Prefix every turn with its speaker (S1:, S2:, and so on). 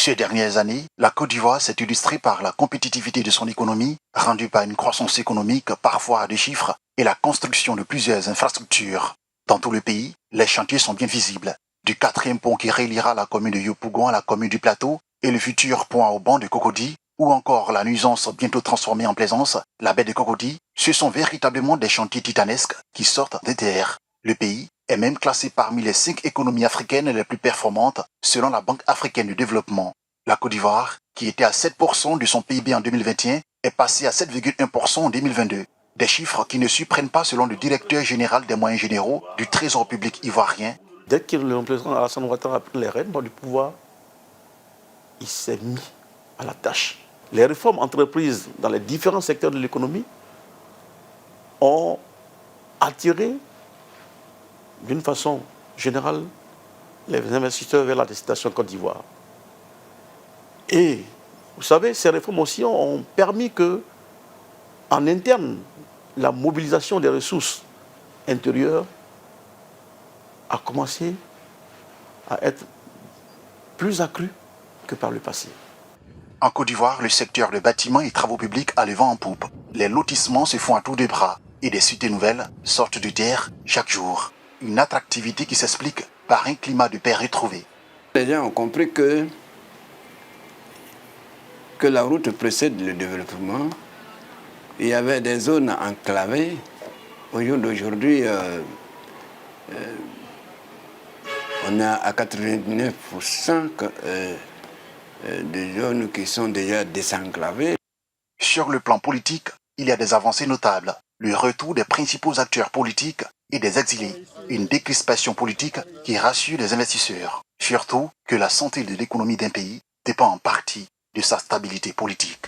S1: Ces dernières années, la Côte d'Ivoire s'est illustrée par la compétitivité de son économie, rendue par une croissance économique parfois à deux chiffres, et la construction de plusieurs infrastructures. Dans tout le pays, les chantiers sont bien visibles. Du quatrième pont qui reliera la commune de Yopougon à la commune du Plateau, et le futur pont à Auban de Cocody, ou encore la nuisance bientôt transformée en plaisance, la baie de Cocody, ce sont véritablement des chantiers titanesques qui sortent des terres. Le pays est même classé parmi les 5 économies africaines les plus performantes selon la Banque africaine de développement. La Côte d'Ivoire, qui était à 7% de son PIB en 2021, est passée à 7,1% en 2022. Des chiffres qui ne surprennent pas selon le directeur général des moyens généraux du Trésor public ivoirien.
S2: Dès que le président Alassane Ouattara a pris les rênes du pouvoir, il s'est mis à la tâche. Les réformes entreprises dans les différents secteurs de l'économie ont attiré d'une façon générale les investisseurs vers la destination Côte d'Ivoire. Et vous savez, ces réformes aussi ont permis que, en interne, la mobilisation des ressources intérieures a commencé à être plus accrue que par le passé.
S1: En Côte d'Ivoire, le secteur de bâtiments et travaux publics a le vent en poupe. Les lotissements se font à tour de bras et des cités nouvelles sortent de terre chaque jour. Une attractivité qui s'explique par un climat de paix retrouvé.
S3: Les gens ont compris que la route précède le développement. Il y avait des zones enclavées. Au jour d'aujourd'hui, on a à 99% des zones qui sont déjà désenclavées.
S1: Sur le plan politique, il y a des avancées notables. Le retour des principaux acteurs politiques et des exilés. Une décrispation politique qui rassure les investisseurs. Surtout que la santé de l'économie d'un pays dépend en partie de sa stabilité politique.